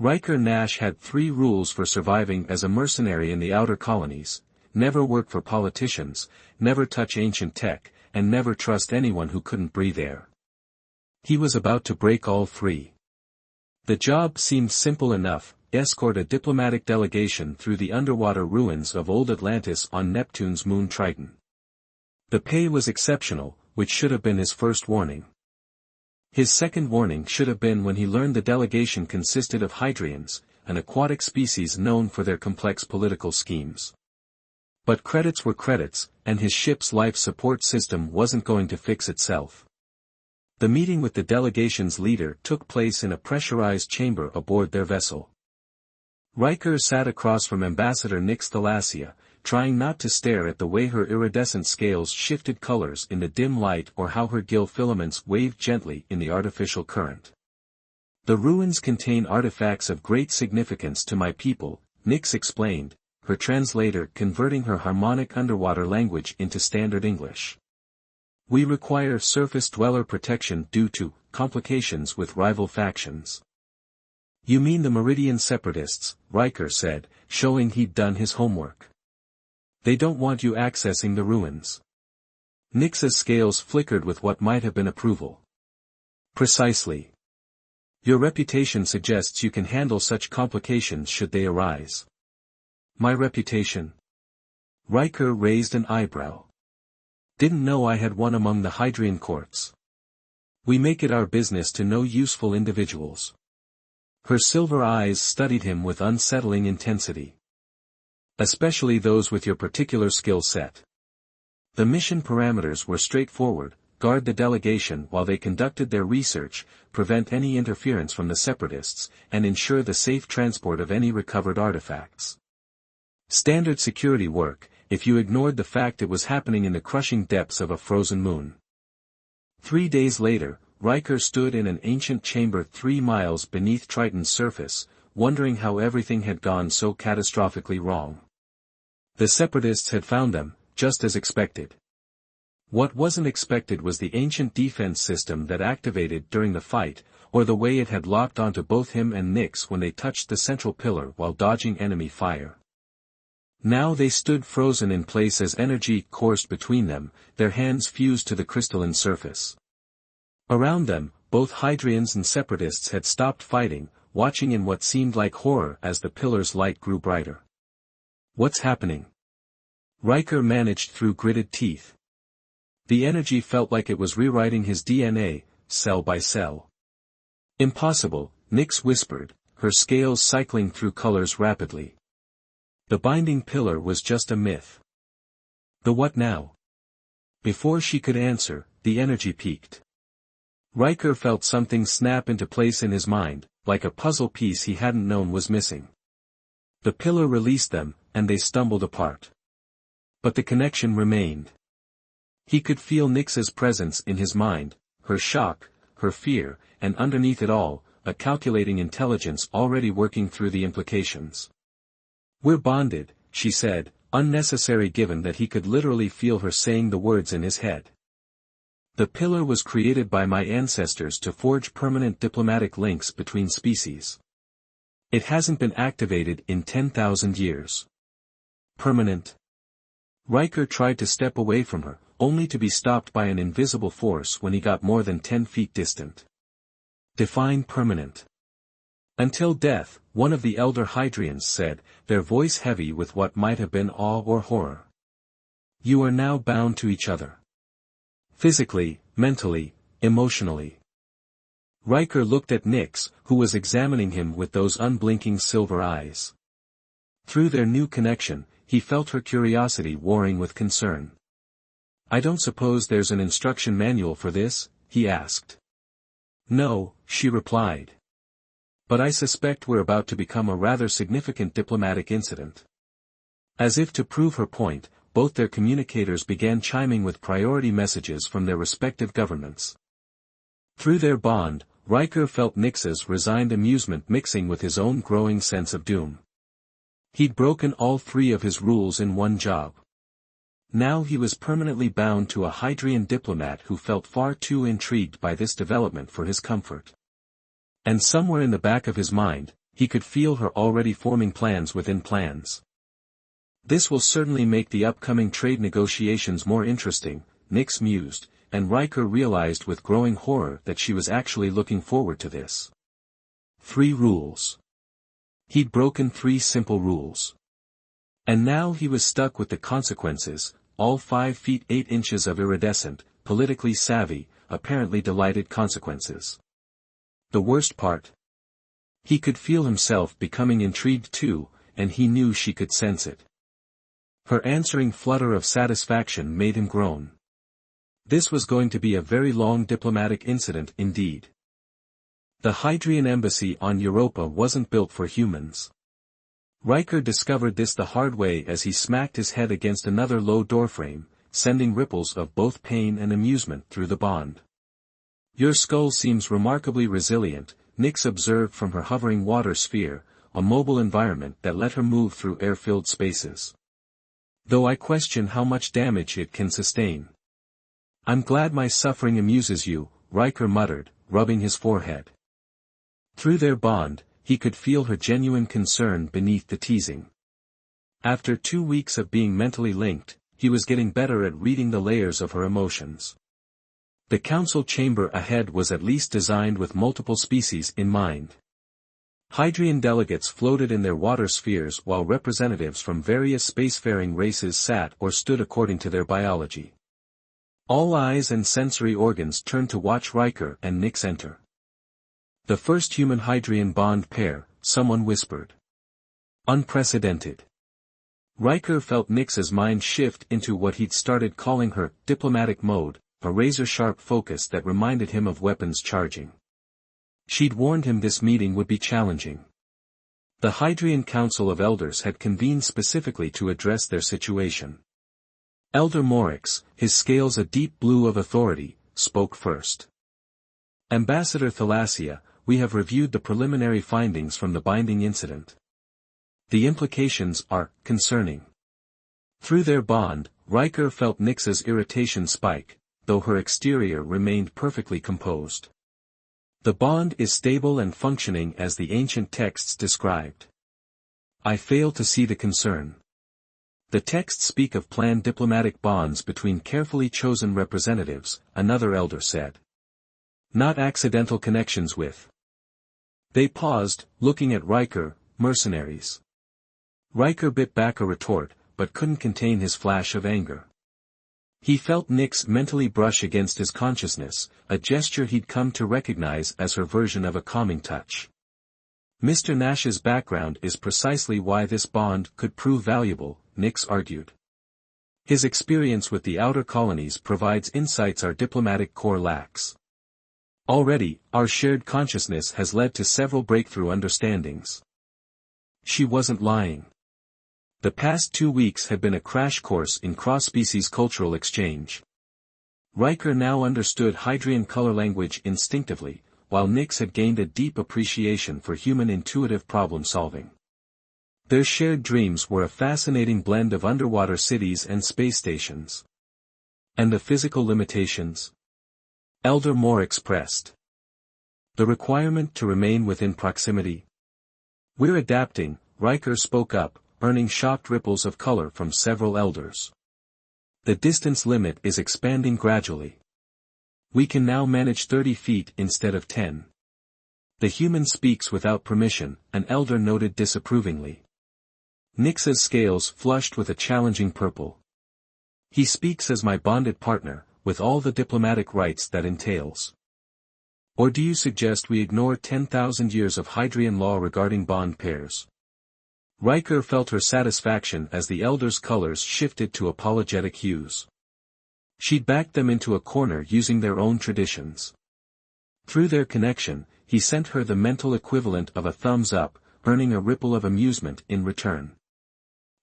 Riker Nash had 3 rules for surviving as a mercenary in the outer colonies: never work for politicians, never touch ancient tech, and never trust anyone who couldn't breathe air. He was about to break all 3. The job seemed simple enough: escort a diplomatic delegation through the underwater ruins of old Atlantis on Neptune's moon Triton. The pay was exceptional, which should have been his first warning. His second warning should have been when he learned the delegation consisted of Hydrians, an aquatic species known for their complex political schemes. But credits were credits, and his ship's life support system wasn't going to fix itself. The meeting with the delegation's leader took place in a pressurized chamber aboard their vessel. Riker sat across from Ambassador Nyx Thalassia, trying not to stare at the way her iridescent scales shifted colors in the dim light or how her gill filaments waved gently in the artificial current. "The ruins contain artifacts of great significance to my people," Nyx explained, her translator converting her harmonic underwater language into standard English. "We require surface dweller protection due to complications with rival factions." "You mean the Meridian Separatists," Riker said, showing he'd done his homework. "They don't want you accessing the ruins." Nyx's scales flickered with what might have been approval. "Precisely. Your reputation suggests you can handle such complications should they arise." "My reputation?" Riker raised an eyebrow. "Didn't know I had one among the Hydrian courts. We make it our business to know useful individuals." Her silver eyes studied him with unsettling intensity. "Especially those with your particular skill set." The mission parameters were straightforward: guard the delegation while they conducted their research, prevent any interference from the Separatists, and ensure the safe transport of any recovered artifacts. Standard security work, if you ignored the fact it was happening in the crushing depths of a frozen moon. 3 days later, Riker stood in an ancient chamber 3 miles beneath Triton's surface, wondering how everything had gone so catastrophically wrong. The Separatists had found them, just as expected. What wasn't expected was the ancient defense system that activated during the fight, or the way it had locked onto both him and Nyx when they touched the central pillar while dodging enemy fire. Now they stood frozen in place as energy coursed between them, their hands fused to the crystalline surface. Around them, both Hydrians and Separatists had stopped fighting, watching in what seemed like horror as the pillar's light grew brighter. "What's happening?" Riker managed through gritted teeth. The energy felt like it was rewriting his DNA, cell by cell. "Impossible," Nyx whispered, her scales cycling through colors rapidly. The binding pillar was just a myth. "The what now?" Before she could answer, the energy peaked. Riker felt something snap into place in his mind, like a puzzle piece he hadn't known was missing. The pillar released them, and they stumbled apart. But the connection remained. He could feel Nyx's presence in his mind, her shock, her fear, and underneath it all, a calculating intelligence already working through the implications. "We're bonded," she said, unnecessary given that he could literally feel her saying the words in his head. "The pillar was created by my ancestors to forge permanent diplomatic links between species. It hasn't been activated in 10,000 years. Permanent?" Riker tried to step away from her, only to be stopped by an invisible force when he got more than 10 feet distant. "Define permanent." "Until death," one of the elder Hydrians said, their voice heavy with what might have been awe or horror. "You are now bound to each other. Physically, mentally, emotionally." Riker looked at Nyx, who was examining him with those unblinking silver eyes. Through their new connection, he felt her curiosity warring with concern. "I don't suppose there's an instruction manual for this?" he asked. "No," she replied. "But I suspect we're about to become a rather significant diplomatic incident." As if to prove her point, both their communicators began chiming with priority messages from their respective governments. Through their bond, Riker felt Nyx's resigned amusement mixing with his own growing sense of doom. He'd broken all 3 of his rules in one job. Now he was permanently bound to a Hydrian diplomat who felt far too intrigued by this development for his comfort. And somewhere in the back of his mind, he could feel her already forming plans within plans. This will certainly make the upcoming trade negotiations more interesting, Nix mused, and Riker realized with growing horror that she was actually looking forward to this. 3 rules. He'd broken 3 simple rules. And now he was stuck with the consequences, all 5 feet 8 inches of iridescent, politically savvy, apparently delighted consequences. The worst part? He could feel himself becoming intrigued too, and he knew she could sense it. Her answering flutter of satisfaction made him groan. This was going to be a very long diplomatic incident indeed. The Hydrian embassy on Europa wasn't built for humans. Riker discovered this the hard way as he smacked his head against another low doorframe, sending ripples of both pain and amusement through the bond. Your skull seems remarkably resilient, Nix observed from her hovering water sphere, a mobile environment that let her move through air-filled spaces. Though I question how much damage it can sustain. I'm glad my suffering amuses you, Riker muttered, rubbing his forehead. Through their bond, he could feel her genuine concern beneath the teasing. After 2 weeks of being mentally linked, he was getting better at reading the layers of her emotions. The council chamber ahead was at least designed with multiple species in mind. Hydrian delegates floated in their water spheres while representatives from various spacefaring races sat or stood according to their biology. All eyes and sensory organs turned to watch Riker and Nix enter. The first human-Hydrian bond pair, someone whispered. Unprecedented. Riker felt Nix's mind shift into what he'd started calling her diplomatic mode, a razor-sharp focus that reminded him of weapons charging. She'd warned him this meeting would be challenging. The Hydrian Council of Elders had convened specifically to address their situation. Elder Morix, his scales a deep blue of authority, spoke first. Ambassador Thalassia, we have reviewed the preliminary findings from the binding incident. The implications are concerning. Through their bond, Riker felt Nix's irritation spike, though her exterior remained perfectly composed. The bond is stable and functioning as the ancient texts described. I fail to see the concern. The texts speak of planned diplomatic bonds between carefully chosen representatives, another elder said. Not accidental connections with. They paused, looking at Riker, mercenaries. Riker bit back a retort, but couldn't contain his flash of anger. He felt Nix mentally brush against his consciousness, a gesture he'd come to recognize as her version of a calming touch. Mr. Nash's background is precisely why this bond could prove valuable, Nix argued. His experience with the outer colonies provides insights our diplomatic corps lacks. Already, our shared consciousness has led to several breakthrough understandings. She wasn't lying. The past 2 weeks had been a crash course in cross-species cultural exchange. Riker now understood Hydrian color language instinctively, while Nix had gained a deep appreciation for human intuitive problem-solving. Their shared dreams were a fascinating blend of underwater cities and space stations. And the physical limitations? Elder Morix pressed. The requirement to remain within proximity? We're adapting, Riker spoke up, earning shocked ripples of color from several elders. The distance limit is expanding gradually. We can now manage 30 feet instead of 10. The human speaks without permission, an elder noted disapprovingly. Nix's scales flushed with a challenging purple. He speaks as my bonded partner, with all the diplomatic rights that entails. Or do you suggest we ignore 10,000 years of Hydrian law regarding bond pairs? Riker felt her satisfaction as the elder's colors shifted to apologetic hues. She'd backed them into a corner using their own traditions. Through their connection, he sent her the mental equivalent of a thumbs up, earning a ripple of amusement in return.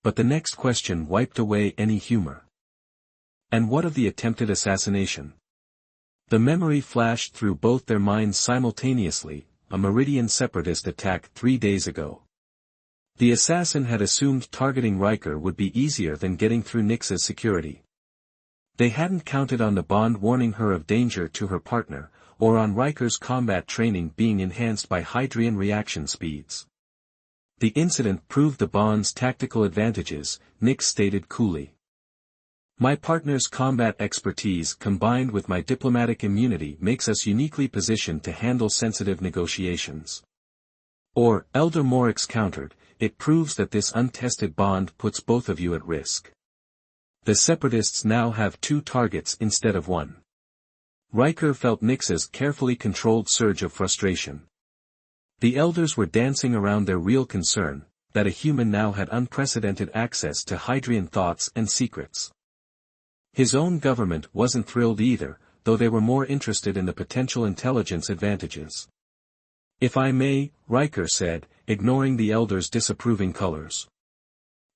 But the next question wiped away any humor. And what of the attempted assassination? The memory flashed through both their minds simultaneously, a Meridian separatist attack 3 days ago. The assassin had assumed targeting Riker would be easier than getting through Nix's security. They hadn't counted on the bond warning her of danger to her partner, or on Riker's combat training being enhanced by Hydrian reaction speeds. The incident proved the bond's tactical advantages, Nix stated coolly. My partner's combat expertise combined with my diplomatic immunity makes us uniquely positioned to handle sensitive negotiations. Or, Elder Morix countered, it proves that this untested bond puts both of you at risk. The Separatists now have 2 targets instead of 1. Riker felt Nix's carefully controlled surge of frustration. The elders were dancing around their real concern, that a human now had unprecedented access to Hydrian thoughts and secrets. His own government wasn't thrilled either, though they were more interested in the potential intelligence advantages. If I may, Riker said, ignoring the elders' disapproving colors.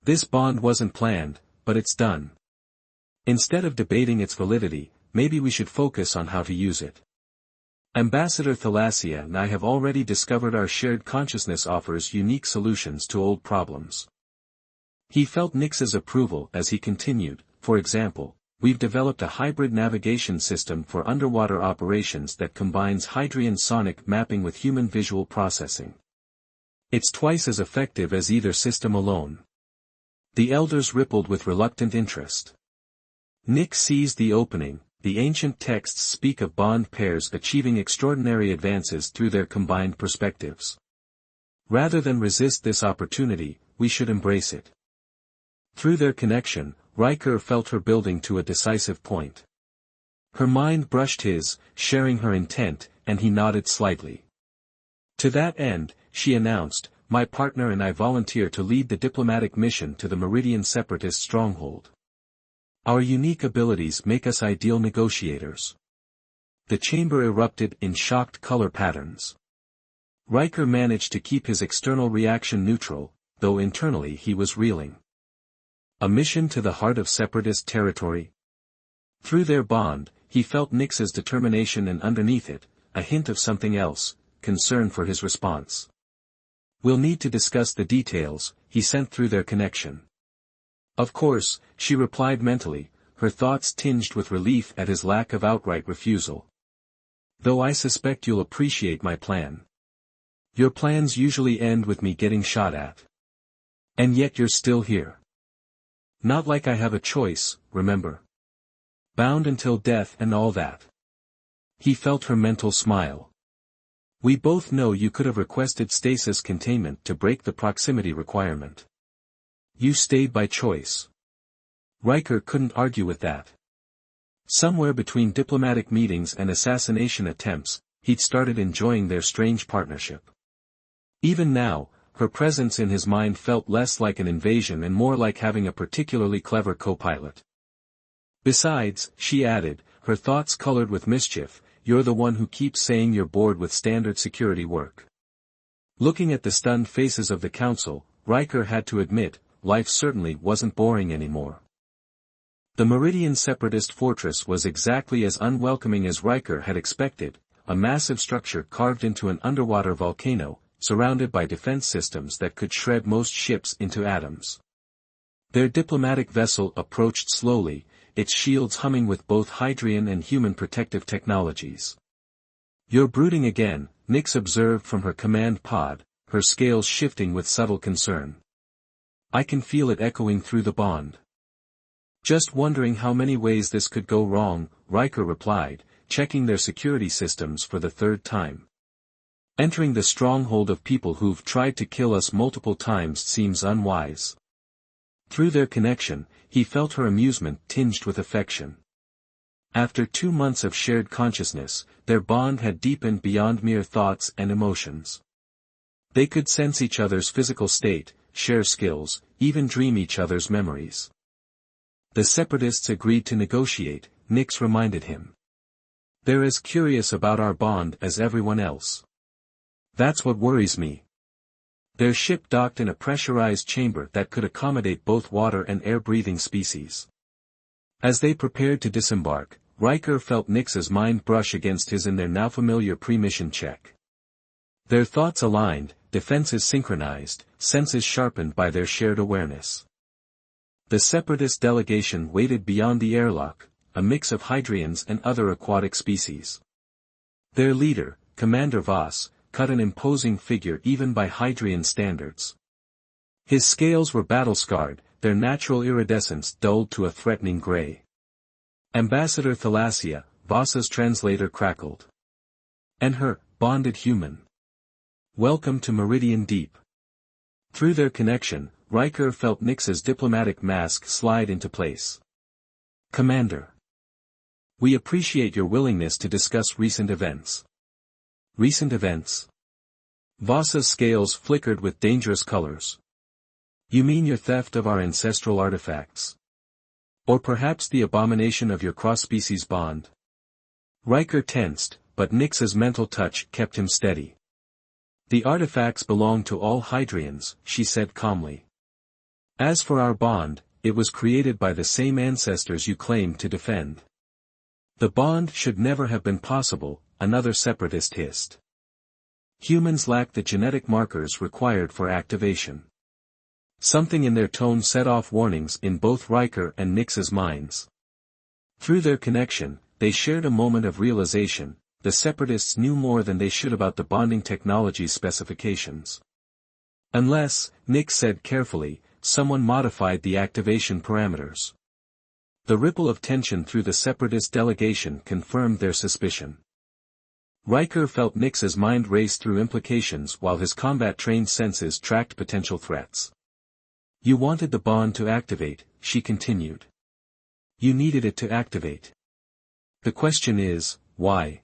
This bond wasn't planned, but it's done. Instead of debating its validity, maybe we should focus on how to use it. Ambassador Thalassia and I have already discovered our shared consciousness offers unique solutions to old problems. He felt Nix's approval as he continued, for example, we've developed a hybrid navigation system for underwater operations that combines Hydrian sonic mapping with human visual processing. It's twice as effective as either system alone. The elders rippled with reluctant interest. Nix seized the opening. The ancient texts speak of bond pairs achieving extraordinary advances through their combined perspectives. Rather than resist this opportunity, we should embrace it. Through their connection, Riker felt her building to a decisive point. Her mind brushed his, sharing her intent, and he nodded slightly. To that end, she announced, my partner and I volunteer to lead the diplomatic mission to the Meridian Separatist stronghold. Our unique abilities make us ideal negotiators. The chamber erupted in shocked color patterns. Riker managed to keep his external reaction neutral, though internally he was reeling. A mission to the heart of Separatist territory? Through their bond, he felt Nix's determination and underneath it, a hint of something else, concern for his response. We'll need to discuss the details, he sent through their connection. Of course, she replied mentally, her thoughts tinged with relief at his lack of outright refusal. Though I suspect you'll appreciate my plan. Your plans usually end with me getting shot at. And yet you're still here. Not like I have a choice, remember. Bound until death and all that. He felt her mental smile. We both know you could have requested stasis containment to break the proximity requirement. You stayed by choice. Riker couldn't argue with that. Somewhere between diplomatic meetings and assassination attempts, he'd started enjoying their strange partnership. Even now, her presence in his mind felt less like an invasion and more like having a particularly clever co-pilot. Besides, she added, her thoughts colored with mischief, you're the one who keeps saying you're bored with standard security work. Looking at the stunned faces of the council, Riker had to admit, life certainly wasn't boring anymore. The Meridian Separatist fortress was exactly as unwelcoming as Riker had expected, a massive structure carved into an underwater volcano, surrounded by defense systems that could shred most ships into atoms. Their diplomatic vessel approached slowly, its shields humming with both Hydrian and human protective technologies. You're brooding again, Nix observed from her command pod, her scales shifting with subtle concern. I can feel it echoing through the bond. Just wondering how many ways this could go wrong, Riker replied, checking their security systems for the 3rd time. Entering the stronghold of people who've tried to kill us multiple times seems unwise. Through their connection, he felt her amusement tinged with affection. After 2 months of shared consciousness, their bond had deepened beyond mere thoughts and emotions. They could sense each other's physical state, share skills, even dream each other's memories. The Separatists agreed to negotiate, Nix reminded him. They're as curious about our bond as everyone else. That's what worries me. Their ship docked in a pressurized chamber that could accommodate both water and air-breathing species. As they prepared to disembark, Riker felt Nix's mind brush against his in their now familiar pre-mission check. Their thoughts aligned, defenses synchronized, senses sharpened by their shared awareness. The Separatist delegation waited beyond the airlock, a mix of Hydrians and other aquatic species. Their leader, Commander Voss, cut an imposing figure even by Hydrian standards. His scales were battle-scarred, their natural iridescence dulled to a threatening gray. Ambassador Thalassia, Voss's translator crackled. And her, bonded human. Welcome to Meridian Deep. Through their connection, Riker felt Nix's diplomatic mask slide into place. Commander. We appreciate your willingness to discuss recent events. Recent events? Voss's scales flickered with dangerous colors. You mean your theft of our ancestral artifacts? Or perhaps the abomination of your cross-species bond? Riker tensed, but Nix's mental touch kept him steady. The artifacts belong to all Hydrians, she said calmly. As for our bond, it was created by the same ancestors you claim to defend. The bond should never have been possible, another separatist hissed. Humans lack the genetic markers required for activation. Something in their tone set off warnings in both Riker and Nix's minds. Through their connection, they shared a moment of realization. The separatists knew more than they should about the bonding technology's specifications. Unless, Nix said carefully, someone modified the activation parameters. The ripple of tension through the separatist delegation confirmed their suspicion. Riker felt Nix's mind race through implications while his combat-trained senses tracked potential threats. You wanted the bond to activate, she continued. You needed it to activate. The question is, why?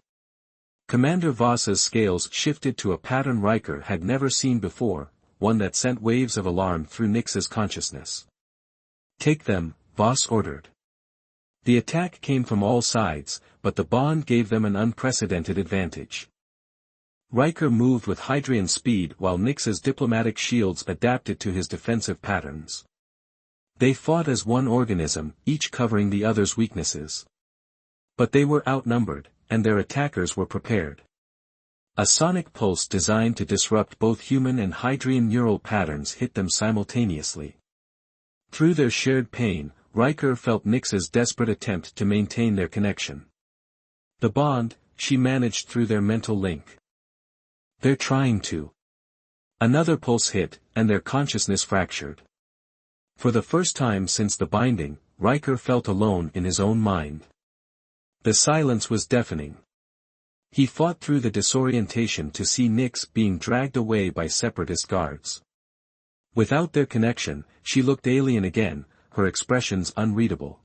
Commander Voss's scales shifted to a pattern Riker had never seen before, one that sent waves of alarm through Nix's consciousness. Take them, Voss ordered. The attack came from all sides, but the bond gave them an unprecedented advantage. Riker moved with Hydrian speed while Nix's diplomatic shields adapted to his defensive patterns. They fought as one organism, each covering the other's weaknesses. But they were outnumbered, and their attackers were prepared. A sonic pulse designed to disrupt both human and Hydrian neural patterns hit them simultaneously. Through their shared pain, Riker felt Nix's desperate attempt to maintain their connection. The bond, she managed through their mental link. They're trying to. Another pulse hit, and their consciousness fractured. For the first time since the binding, Riker felt alone in his own mind. The silence was deafening. He fought through the disorientation to see Nix being dragged away by separatist guards. Without their connection, she looked alien again, her expressions unreadable.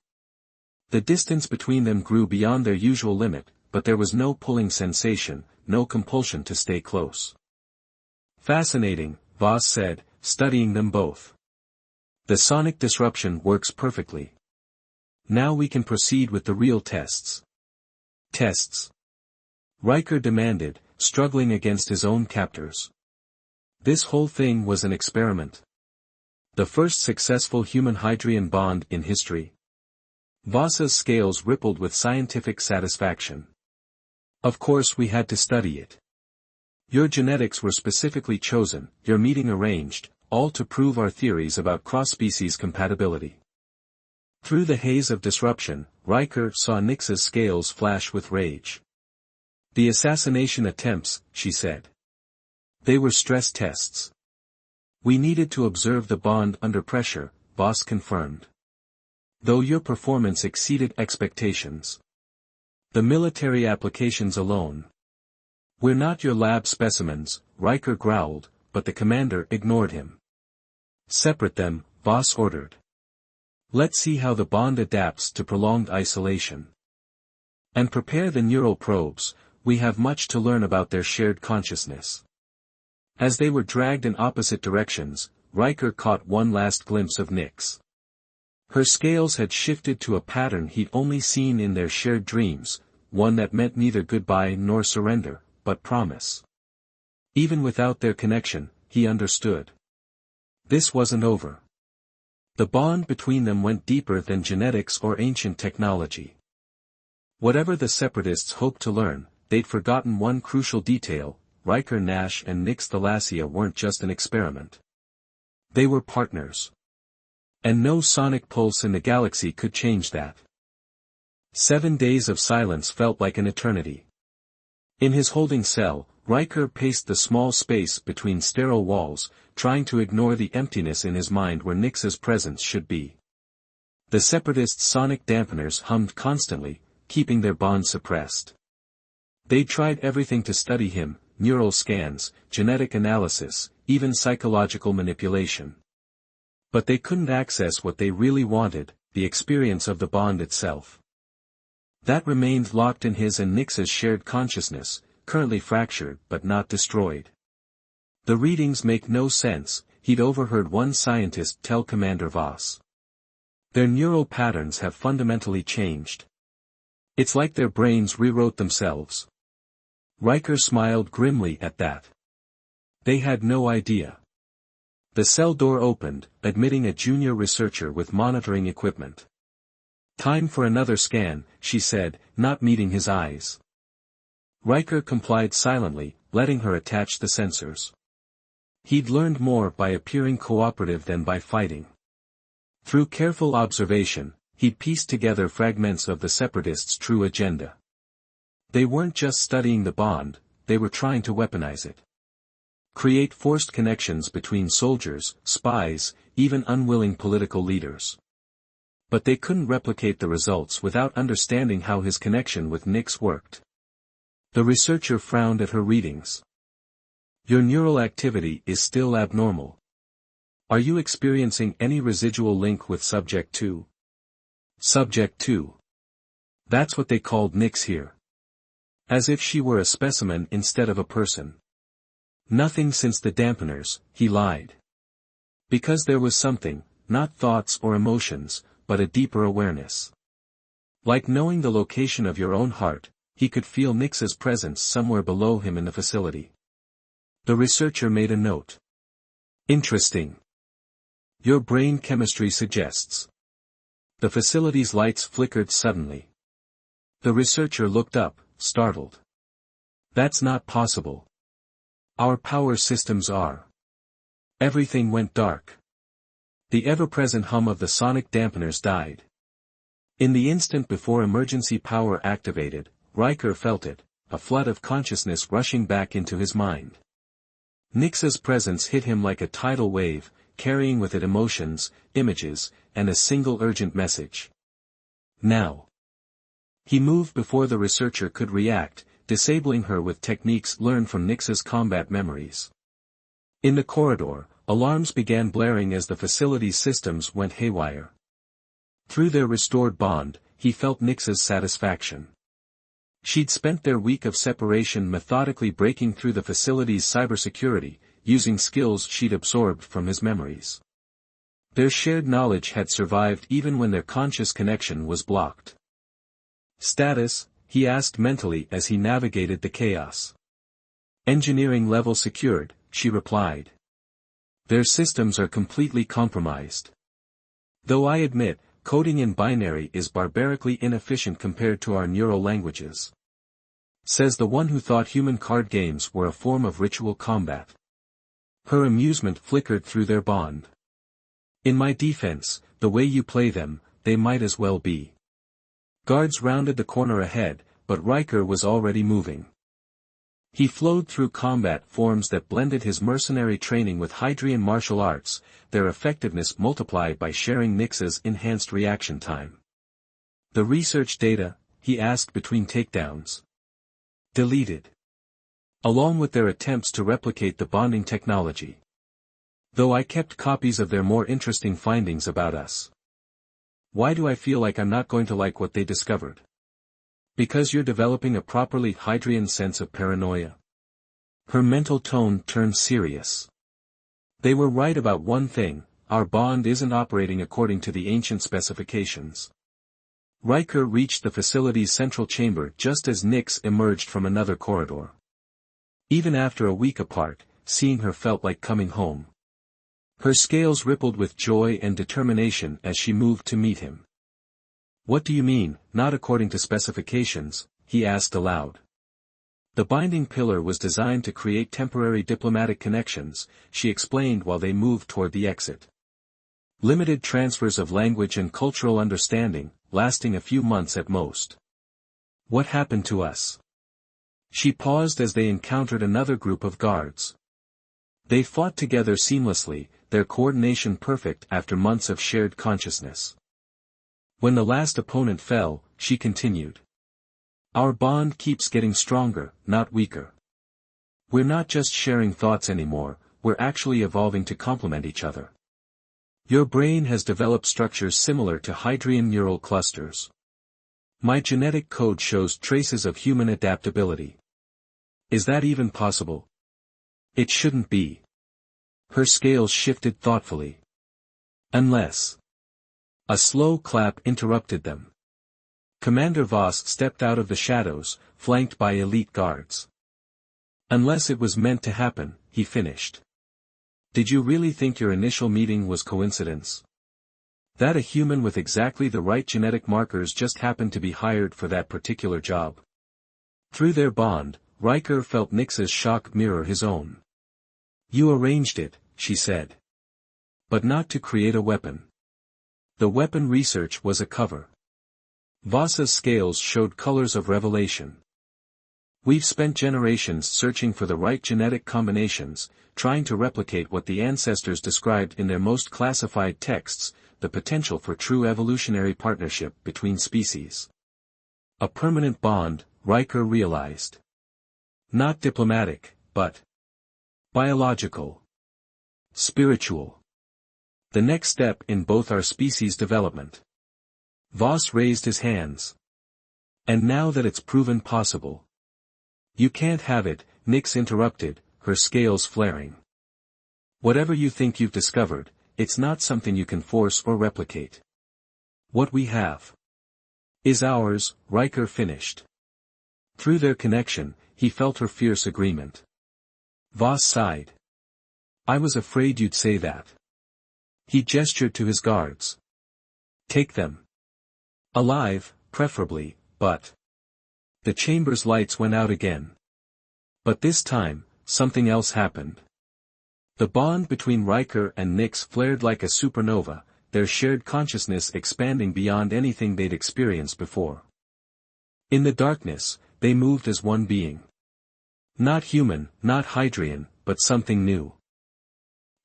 The distance between them grew beyond their usual limit, but there was no pulling sensation, no compulsion to stay close. Fascinating, Voss said, studying them both. The sonic disruption works perfectly. Now we can proceed with the real tests. Tests? Riker demanded, struggling against his own captors. This whole thing was an experiment. The first successful human-Hydrian bond in history. Voss's scales rippled with scientific satisfaction. Of course we had to study it. Your genetics were specifically chosen, your meeting arranged, all to prove our theories about cross-species compatibility. Through the haze of disruption, Riker saw Nix's scales flash with rage. The assassination attempts, she said. They were stress tests. We needed to observe the bond under pressure, Voss confirmed. Though your performance exceeded expectations. The military applications alone. We're not your lab specimens, Riker growled, but the commander ignored him. Separate them, Voss ordered. Let's see how the bond adapts to prolonged isolation. And prepare the neural probes, we have much to learn about their shared consciousness. As they were dragged in opposite directions, Riker caught one last glimpse of Nix. Her scales had shifted to a pattern he'd only seen in their shared dreams, one that meant neither goodbye nor surrender, but promise. Even without their connection, he understood. This wasn't over. The bond between them went deeper than genetics or ancient technology. Whatever the separatists hoped to learn, they'd forgotten one crucial detail: Riker Nash and Nix Thalassia weren't just an experiment. They were partners. And no sonic pulse in the galaxy could change that. 7 days of silence felt like an eternity. In his holding cell, Riker paced the small space between sterile walls, trying to ignore the emptiness in his mind where Nyx's presence should be. The Separatists' sonic dampeners hummed constantly, keeping their bond suppressed. They tried everything to study him: neural scans, genetic analysis, even psychological manipulation. But they couldn't access what they really wanted, the experience of the bond itself. That remained locked in his and Nyx's shared consciousness, currently fractured but not destroyed. The readings make no sense, he'd overheard one scientist tell Commander Voss. Their neural patterns have fundamentally changed. It's like their brains rewrote themselves. Riker smiled grimly at that. They had no idea. The cell door opened, admitting a junior researcher with monitoring equipment. "Time for another scan," she said, not meeting his eyes. Riker complied silently, letting her attach the sensors. He'd learned more by appearing cooperative than by fighting. Through careful observation, he'd pieced together fragments of the Separatists' true agenda. They weren't just studying the bond, they were trying to weaponize it. Create forced connections between soldiers, spies, even unwilling political leaders. But they couldn't replicate the results without understanding how his connection with Nyx worked. The researcher frowned at her readings. "Your neural activity is still abnormal. Are you experiencing any residual link with Subject 2? Subject 2. That's what they called Nyx here. As if she were a specimen instead of a person. Nothing since the dampeners," he lied. Because there was something, not thoughts or emotions, but a deeper awareness. Like knowing the location of your own heart, he could feel Nyx's presence somewhere below him in the facility. The researcher made a note. "Interesting. Your brain chemistry suggests." The facility's lights flickered suddenly. The researcher looked up, startled. "That's not possible. Our power systems are." Everything went dark. The ever-present hum of the sonic dampeners died. In the instant before emergency power activated, Riker felt it, a flood of consciousness rushing back into his mind. Nyx's presence hit him like a tidal wave, carrying with it emotions, images, and a single urgent message. Now. He moved before the researcher could react, disabling her with techniques learned from Nyx's combat memories. In the corridor, alarms began blaring as the facility's systems went haywire. Through their restored bond, he felt Nyx's satisfaction. She'd spent their week of separation methodically breaking through the facility's cybersecurity, using skills she'd absorbed from his memories. Their shared knowledge had survived even when their conscious connection was blocked. "Status?" he asked mentally as he navigated the chaos. "Engineering level secured," she replied. "Their systems are completely compromised. Though I admit, coding in binary is barbarically inefficient compared to our neural languages. Says the one who thought human card games were a form of ritual combat." Her amusement flickered through their bond. "In my defense, the way you play them, they might as well be." Guards rounded the corner ahead, but Riker was already moving. He flowed through combat forms that blended his mercenary training with Hydrian martial arts, their effectiveness multiplied by sharing Nyx's enhanced reaction time. "The research data?" he asked between takedowns. "Deleted. Along with their attempts to replicate the bonding technology. Though I kept copies of their more interesting findings about us." "Why do I feel like I'm not going to like what they discovered?" "Because you're developing a properly Hydrian sense of paranoia." Her mental tone turned serious. "They were right about one thing, our bond isn't operating according to the ancient specifications." Riker reached the facility's central chamber just as Nyx emerged from another corridor. Even after a week apart, seeing her felt like coming home. Her scales rippled with joy and determination as she moved to meet him. "What do you mean, not according to specifications?" he asked aloud. "The binding pillar was designed to create temporary diplomatic connections," she explained while they moved toward the exit. "Limited transfers of language and cultural understanding, lasting a few months at most." "What happened to us?" She paused as they encountered another group of guards. They fought together seamlessly, their coordination perfect after months of shared consciousness. When the last opponent fell, she continued. Our bond keeps getting stronger, not weaker. We're not just sharing thoughts anymore, we're actually evolving to complement each other. Your brain has developed structures similar to Hadrian neural clusters. My genetic code shows traces of human adaptability. Is that even possible? It shouldn't be. Her scales shifted thoughtfully. Unless. A slow clap interrupted them. Commander Voss stepped out of the shadows, flanked by elite guards. Unless it was meant to happen, he finished. Did you really think your initial meeting was coincidence? That a human with exactly the right genetic markers just happened to be hired for that particular job? Through their bond, Riker felt Nyx's shock mirror his own. You arranged it, she said. But not to create a weapon. The weapon research was a cover. Voss's scales showed colors of revelation. We've spent generations searching for the right genetic combinations, trying to replicate what the ancestors described in their most classified texts, the potential for true evolutionary partnership between species. A permanent bond, Riker realized. Not diplomatic, but biological. Spiritual. The next step in both our species' development. Voss raised his hands. And now that it's proven possible. You can't have it, Nyx interrupted, her scales flaring. Whatever you think you've discovered, it's not something you can force or replicate. What we have is ours, Riker finished. Through their connection, he felt her fierce agreement. Voss sighed. I was afraid you'd say that. He gestured to his guards. Take them. Alive, preferably, but. The chamber's lights went out again. But this time, something else happened. The bond between Riker and Nyx flared like a supernova, their shared consciousness expanding beyond anything they'd experienced before. In the darkness, they moved as one being. Not human, not Hadrian, but something new.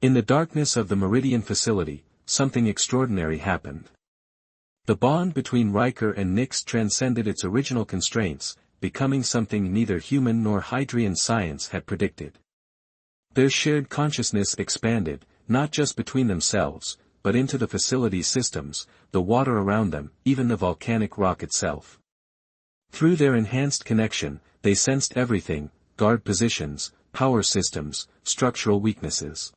In the darkness of the Meridian facility, something extraordinary happened. The bond between Riker and Nyx transcended its original constraints, becoming something neither human nor Hadrian science had predicted. Their shared consciousness expanded, not just between themselves, but into the facility's systems, the water around them, even the volcanic rock itself. Through their enhanced connection, they sensed everything, guard positions, power systems, structural weaknesses.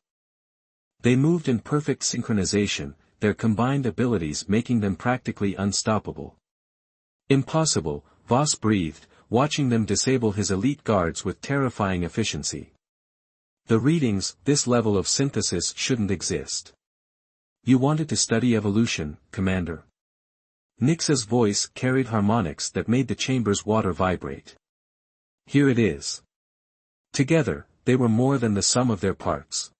They moved in perfect synchronization, their combined abilities making them practically unstoppable. Impossible, Voss breathed, watching them disable his elite guards with terrifying efficiency. The readings, this level of synthesis shouldn't exist. You wanted to study evolution, Commander. Nyx's voice carried harmonics that made the chamber's water vibrate. Here it is. Together, they were more than the sum of their parts.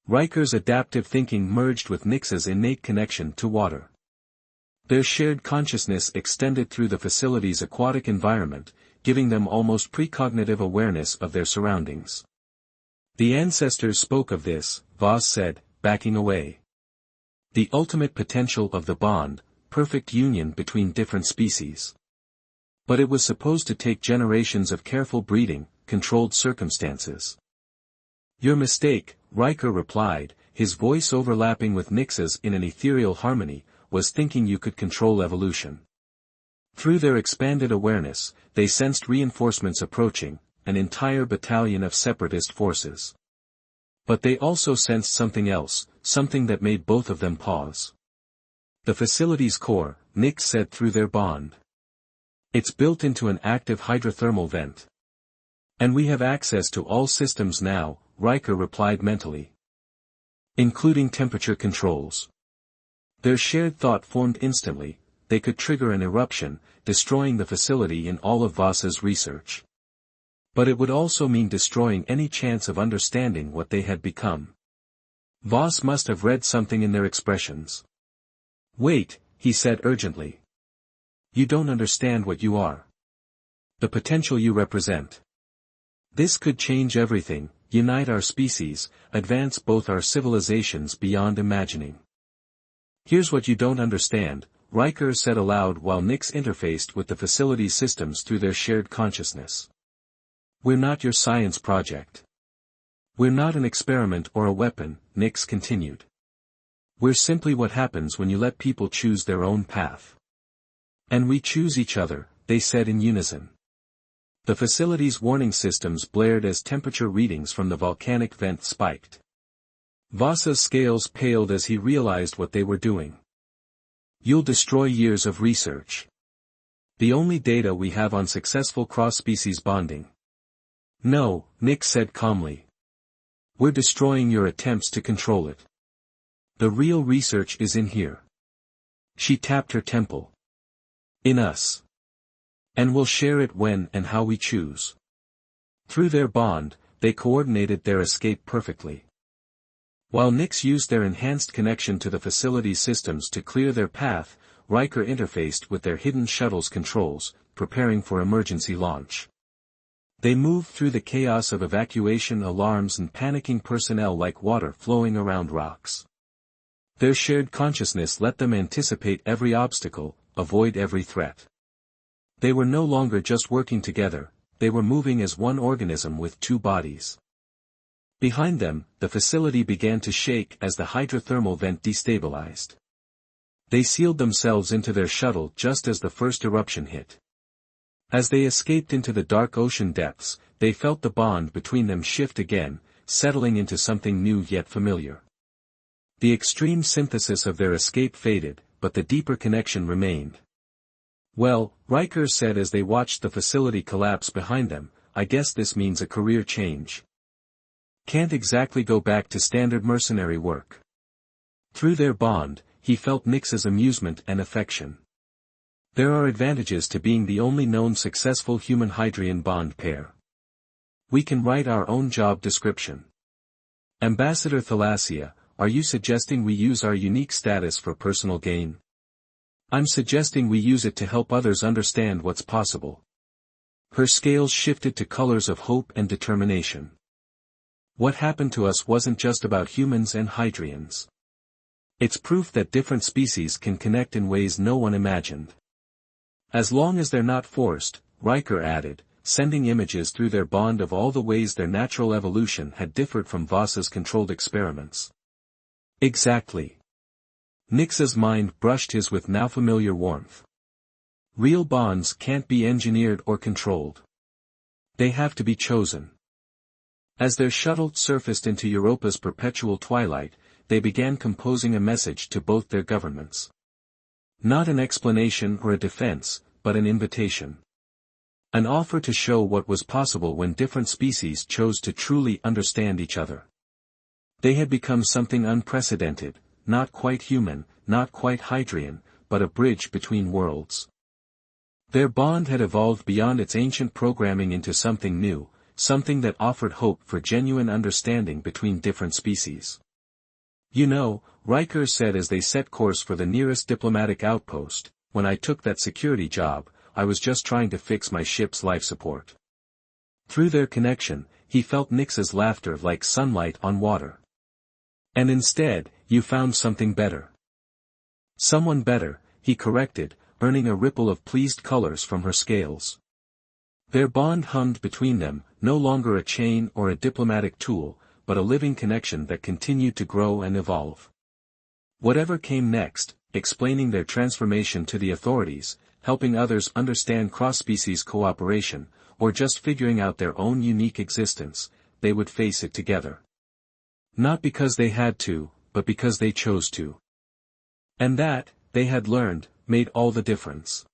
Riker's adaptive thinking merged with Nyx's innate connection to water. Their shared consciousness extended through the facility's aquatic environment, giving them almost precognitive awareness of their surroundings. The ancestors spoke of this, Voss said, backing away. The ultimate potential of the bond, perfect union between different species. But it was supposed to take generations of careful breeding, controlled circumstances. Your mistake, Riker replied, his voice overlapping with Nyx's in an ethereal harmony, was thinking you could control evolution. Through their expanded awareness, they sensed reinforcements approaching, an entire battalion of separatist forces. But they also sensed something else, something that made both of them pause. The facility's core, Nyx said through their bond. It's built into an active hydrothermal vent. And we have access to all systems now, Riker replied mentally. Including temperature controls. Their shared thought formed instantly, they could trigger an eruption, destroying the facility in all of Voss's research. But it would also mean destroying any chance of understanding what they had become. Voss must have read something in their expressions. Wait, he said urgently. You don't understand what you are. The potential you represent. This could change everything, unite our species, advance both our civilizations beyond imagining. Here's what you don't understand, Riker said aloud while Nix interfaced with the facility systems through their shared consciousness. We're not your science project. We're not an experiment or a weapon, Nix continued. We're simply what happens when you let people choose their own path. And we choose each other, they said in unison. The facility's warning systems blared as temperature readings from the volcanic vent spiked. Vasa's scales paled as he realized what they were doing. You'll destroy years of research. The only data we have on successful cross-species bonding. No, Nix said calmly. We're destroying your attempts to control it. The real research is in here. She tapped her temple. In us. And we'll share it when and how we choose. Through their bond, they coordinated their escape perfectly. While Nix used their enhanced connection to the facility systems to clear their path, Riker interfaced with their hidden shuttle's controls, preparing for emergency launch. They moved through the chaos of evacuation alarms and panicking personnel like water flowing around rocks. Their shared consciousness let them anticipate every obstacle, avoid every threat. They were no longer just working together, they were moving as one organism with two bodies. Behind them, the facility began to shake as the hydrothermal vent destabilized. They sealed themselves into their shuttle just as the first eruption hit. As they escaped into the dark ocean depths, they felt the bond between them shift again, settling into something new yet familiar. The extreme synthesis of their escape faded, but the deeper connection remained. Well, Riker said as they watched the facility collapse behind them, I guess this means a career change. Can't exactly go back to standard mercenary work. Through their bond, he felt Nix's amusement and affection. There are advantages to being the only known successful human-Hydrian bond pair. We can write our own job description. Ambassador Thalassia, are you suggesting we use our unique status for personal gain? I'm suggesting we use it to help others understand what's possible. Her scales shifted to colors of hope and determination. What happened to us wasn't just about humans and Hydrians. It's proof that different species can connect in ways no one imagined. As long as they're not forced, Riker added, sending images through their bond of all the ways their natural evolution had differed from Vasa's controlled experiments. Exactly. Nix's mind brushed his with now familiar warmth. Real bonds can't be engineered or controlled. They have to be chosen. As their shuttle surfaced into Europa's perpetual twilight, they began composing a message to both their governments. Not an explanation or a defense, but an invitation. An offer to show what was possible when different species chose to truly understand each other. They had become something unprecedented, not quite human, not quite Hydrian, but a bridge between worlds. Their bond had evolved beyond its ancient programming into something new, something that offered hope for genuine understanding between different species. You know, Riker said as they set course for the nearest diplomatic outpost, when I took that security job, I was just trying to fix my ship's life support. Through their connection, he felt Nix's laughter like sunlight on water. And instead, you found something better. Someone better, he corrected, earning a ripple of pleased colors from her scales. Their bond hummed between them, no longer a chain or a diplomatic tool, but a living connection that continued to grow and evolve. Whatever came next, explaining their transformation to the authorities, helping others understand cross-species cooperation, or just figuring out their own unique existence, they would face it together. Not because they had to, but because they chose to. And that, they had learned, made all the difference.